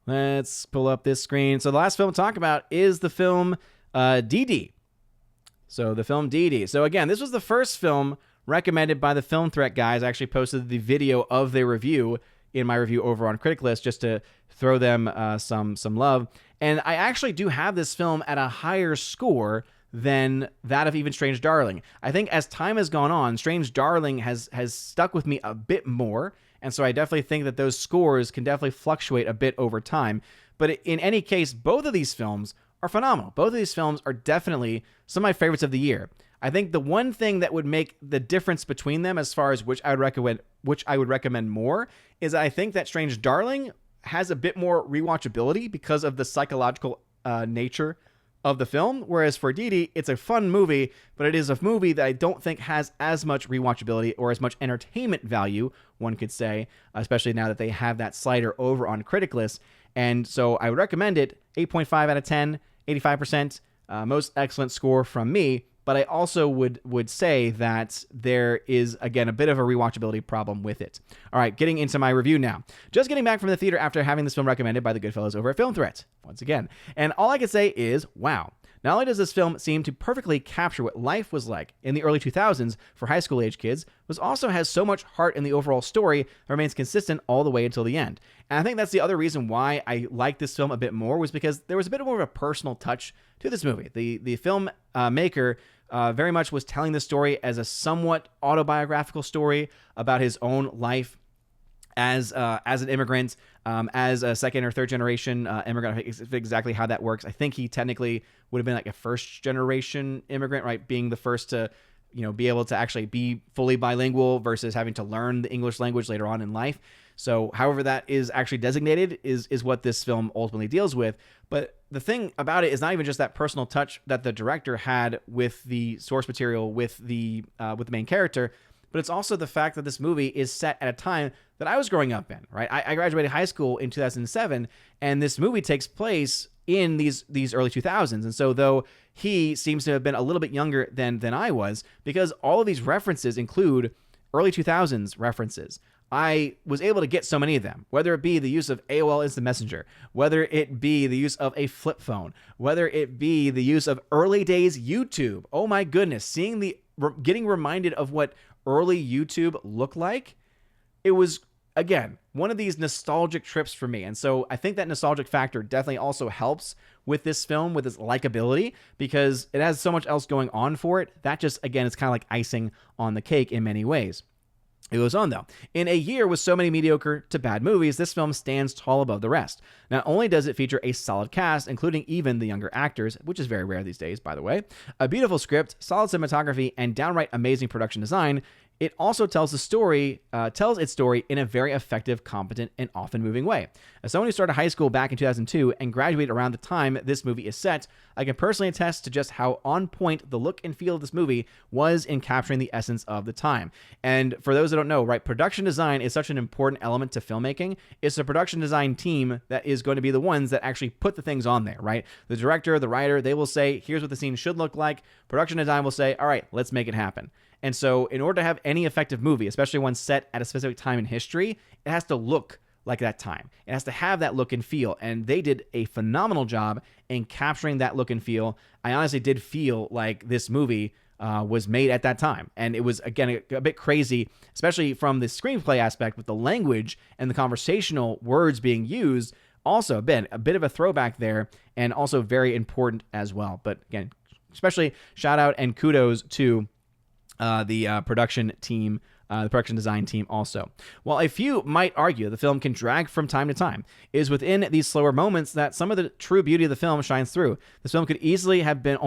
Let's pull up this screen. So the last film to talk about is the film Didi. So the film Didi. So again, this was the first film recommended by the Film Threat guys. I actually posted the video of their review in my review over on Critic List just to throw them some love. And I actually do have this film at a higher score than that of even Strange Darling. I think as time has gone on, Strange Darling has stuck with me a bit more. And so I definitely think that those scores can definitely fluctuate a bit over time. But in any case, both of these films are phenomenal. Both of these films are definitely some of my favorites of the year. I think the one thing that would make the difference between them as far as which I would recommend more is I think that Strange Darling has a bit more rewatchability because of the psychological nature of the film, whereas for Didi, it's a fun movie, but it is a movie that I don't think has as much rewatchability or as much entertainment value, one could say, especially now that they have that slider over on Critic List. And so I would recommend it. 8.5 out of 10, 85%, most excellent score from me. But I also would say that there is, again, a bit of a rewatchability problem with it. All right, getting into my review now. Just getting back from the theater after having this film recommended by the good fellows over at Film Threat, once again. And all I can say is, wow. Not only does this film seem to perfectly capture what life was like in the early 2000s for high school age kids, but also has so much heart in the overall story that remains consistent all the way until the end. And I think that's the other reason why I like this film a bit more, was because there was a bit more of a personal touch to this movie. The film maker very much was telling the story as a somewhat autobiographical story about his own life as an immigrant, as a second or third generation immigrant. I think exactly how that works. I think he technically would have been like a first generation immigrant, right? Being the first to, be able to actually be fully bilingual versus having to learn the English language later on in life. So however that is actually designated is what this film ultimately deals with. But the thing about it is not even just that personal touch that the director had with the source material, with the main character, but it's also the fact that this movie is set at a time that I was growing up in, right? I graduated high school in 2007, and this movie takes place in these early 2000s. And so though he seems to have been a little bit younger than I was, because all of these references include early 2000s references, I was able to get so many of them, whether it be the use of AOL Instant Messenger, whether it be the use of a flip phone, whether it be the use of early days YouTube. Oh my goodness, getting reminded of what early YouTube looked like, it was, again, one of these nostalgic trips for me. And so I think that nostalgic factor definitely also helps with this film, with its likability, because it has so much else going on for it. That just, again, it's kind of like icing on the cake in many ways. It goes on, though. In a year with so many mediocre to bad movies, this film stands tall above the rest. Not only does it feature a solid cast, including even the younger actors, which is very rare these days, by the way, a beautiful script, solid cinematography, and downright amazing production design, it also tells its story in a very effective, competent, and often moving way. As someone who started high school back in 2002 and graduated around the time this movie is set, I can personally attest to just how on point the look and feel of this movie was in capturing the essence of the time. And for those that don't know, right, production design is such an important element to filmmaking. It's the production design team that is going to be the ones that actually put the things on there, right? The director, the writer, they will say, here's what the scene should look like. Production design will say, all right, let's make it happen. And so in order to have any effective movie, especially one set at a specific time in history, it has to look like that time. It has to have that look and feel. And they did a phenomenal job in capturing that look and feel. I honestly did feel like this movie was made at that time. And it was, again, a bit crazy, especially from the screenplay aspect with the language and the conversational words being used. Also, been a bit of a throwback there, and also very important as well. But again, especially shout out and kudos to the production team, the production design team also. While a few might argue the film can drag from time to time, it is within these slower moments that some of the true beauty of the film shines through. This film could easily have been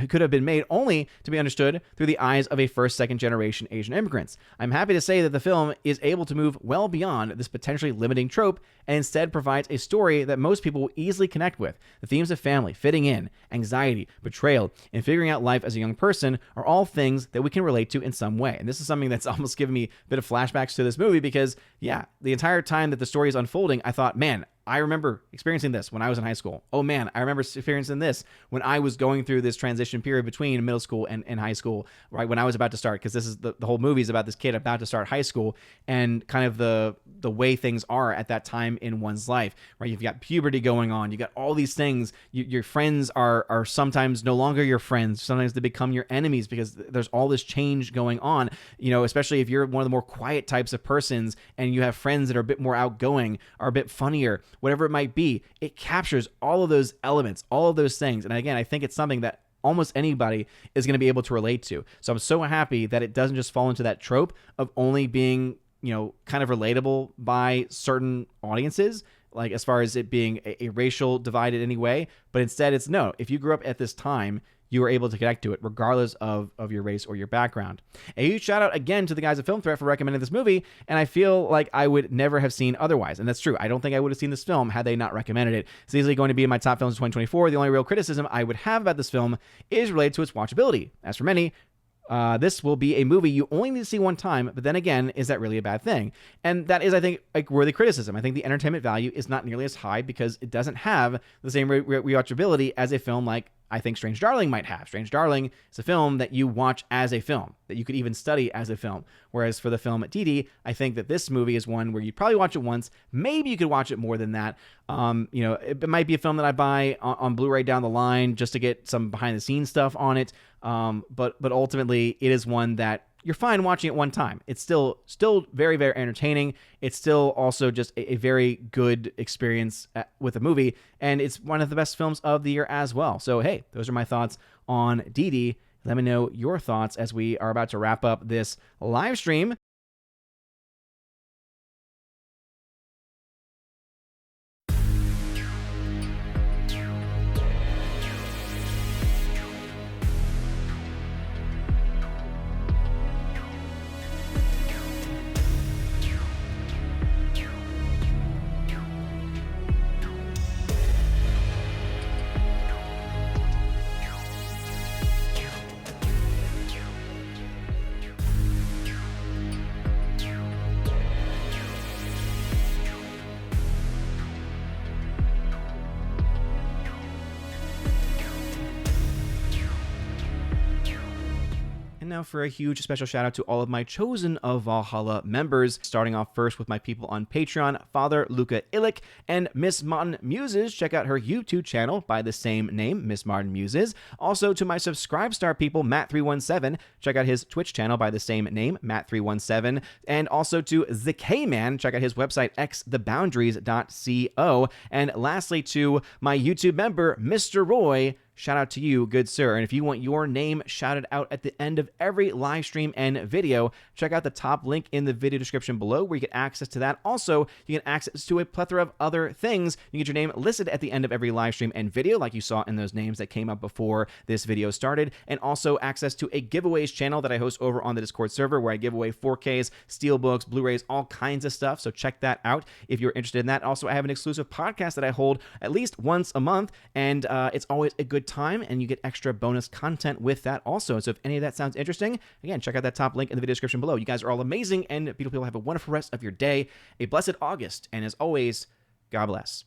could have been made only to be understood through the eyes of a first, second generation Asian immigrants. I'm happy to say that the film is able to move well beyond this potentially limiting trope and instead provides a story that most people will easily connect with. The themes of family, fitting in, anxiety, betrayal, and figuring out life as a young person are all things that we can relate to in some way. And this is something that's almost given me a bit of flashbacks to this movie because, yeah, the entire time that the story is unfolding, I thought, man, I remember experiencing this when I was in high school. Oh man, I remember experiencing this when I was going through this transition period between middle school and high school, right when I was about to start, because this is the whole movie is about this kid about to start high school and kind of the way things are at that time in one's life, right? You've got puberty going on. You got all these things. Your friends are sometimes no longer your friends. Sometimes they become your enemies because there's all this change going on, especially if you're one of the more quiet types of persons and you have friends that are a bit more outgoing, are a bit funnier, whatever it might be. It captures all of those elements, all of those things. And again, I think it's something that almost anybody is going to be able to relate to. So I'm so happy that it doesn't just fall into that trope of only being, kind of relatable by certain audiences, like as far as it being a racial divide in any way, but instead it's no, if you grew up at this time, you were able to connect to it regardless of your race or your background. A huge shout out again to the guys at Film Threat for recommending this movie, and I feel like I would never have seen otherwise. And that's true. I don't think I would have seen this film had they not recommended it. It's easily going to be in my top films of 2024. The only real criticism I would have about this film is related to its watchability. As for many, this will be a movie you only need to see one time, but then again, is that really a bad thing? And that is, I think, a worthy criticism. I think the entertainment value is not nearly as high because it doesn't have the same rewatchability as a film like I think Strange Darling might have. Strange Darling is a film that you watch as a film, that you could even study as a film. Whereas for the film Didi, I think that this movie is one where you'd probably watch it once. Maybe you could watch it more than that. It might be a film that I buy on Blu-ray down the line just to get some behind-the-scenes stuff on it. But ultimately, it is one that you're fine watching it one time. It's still very, very entertaining. It's still also just a very good experience with a movie, and it's one of the best films of the year as well. So, hey, those are my thoughts on Didi. Let me know your thoughts as we are about to wrap up this live stream. And now for a huge special shout out to all of my Chosen of Valhalla members, starting off first with my people on Patreon, Father Luca Illick and Miss Martin Muses. Check out her YouTube channel by the same name, Miss Martin Muses. Also to my Subscribe Star people, Matt317. Check out his Twitch channel by the same name, Matt317. And also to the K-Man. Check out his website, xtheboundaries.co. And lastly to my YouTube member, Mr. Roy. Shout out to you, good sir. And if you want your name shouted out at the end of every live stream and video, check out the top link in the video description below where you get access to that. Also, you get access to a plethora of other things. You get your name listed at the end of every live stream and video, like you saw in those names that came up before this video started. And also access to a giveaways channel that I host over on the Discord server where I give away 4Ks, Steelbooks, Blu-rays, all kinds of stuff. So check that out if you're interested in that. Also, I have an exclusive podcast that I hold at least once a month, and it's always a good time, and you get extra bonus content with that also. So if any of that sounds interesting, again, check out that top link in the video description below. You guys are all amazing, and beautiful people. Have a wonderful rest of your day, a blessed August, and as always, God bless.